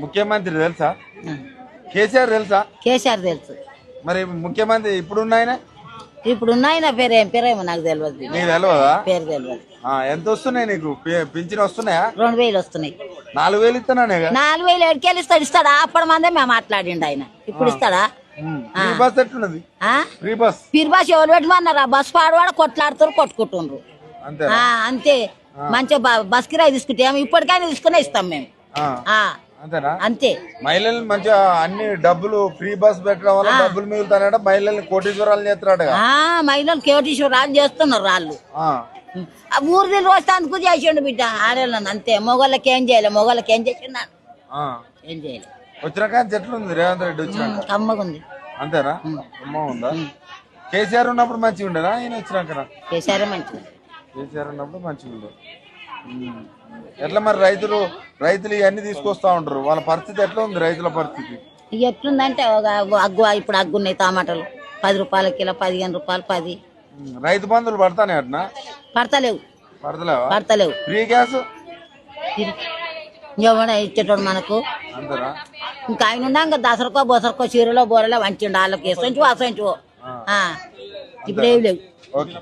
ముఖ్యమంత్రి తెలుసా? కేసీఆర్ తెలుసా? కేసీఆర్ తెలుసు. మరి ముఖ్యమంత్రి ఇప్పుడున్న ఆయన? ఇప్పుడున్న ఆయన పేరేమో నాకు తెలియదు. నీకు తెలియదా? పేరు తెలియదు. ఎంత వస్తున్నాయి నీకు? పింఛన్ వస్తున్నాయా? 2000 వస్తున్నాయి. 4000 ఇస్తున్నానే. 4000 ఎడికెళ్ళి ఇస్తాడా? అప్పటి మందే మేము మాట్లాడిండు ఆయన. ఇప్పుడు ఇస్తాడా? ఫ్రీ బస్ ఎట్లున్నది? ఫ్రీ బస్ ఎవరు పెట్టమన్నారు? ఆ బస్ పాడవాడ కొట్లాడుతారు, కొట్టుకుంటుండ్రు. అంతే. మంచిగా బస్ కిరాయి తీసుకుంటాం, ఇప్పటికైనా తీసుకునే ఇస్తాం మేము. అంతేనా? అంతే. మహిళలు మంచిగా అన్ని డబ్బులు ఫ్రీ బస్ పెట్టడం వల్ల డబ్బులు మిగులుతానట. మహిళల్ని కోటీశ్వరాలు చేస్తున్నాడు. మహిళలు కోటీశ్వరాలు చేస్తున్నారు వాళ్ళు. ఊరు తిరిగి వస్తాందుకు చేసిండు బిడ్డ ఆడేళ్ళని. అంతే. మొగోళ్ళకి ఏం చేయలే. మొగోళ్ళకి ఏం చేసిండు? ఏం చేయలే. వచ్చినాక చెట్లుంది రేవంత్ రెడ్డి వచ్చినాక కమ్మగుంది. అంతేనా? అమ్మ ఉందా? కేసీఆర్ ఉన్నప్పుడు మంచిగా ఉండేనా? ఆయన వచ్చినాక? కేసీఆర్ మంచిగా. కేసీఆర్ ఉన్నప్పుడు మంచిగా ఉండదు. ఎట్లా మరి రైతులు ఇవన్నీ తీసుకొస్తా ఉంటారు, వాళ్ళ పరిస్థితి ఎట్లా ఉంది? రైతుల పరిస్థితి ఎట్లుందంటే ఇప్పుడు అగ్గున్నాయి టమాటాలు 10 రూపాయల కిలో, 15 రూపాయలు 10. రైతు బంధువులు పడతానే అట్నా? పడతలేవు. ఫ్రీ గ్యాస్ ఎవడ ఇచ్చేటోడు మనకు? అంతేనా? ఇంకా ఆయన ఉన్నా ఇంకా దసరకో బొసరకో చీరలో బోరలో వంచిండు. వాళ్ళకి వేసంచు అసంచు. ఇప్పుడు ఏమి లేవు. ఓకే.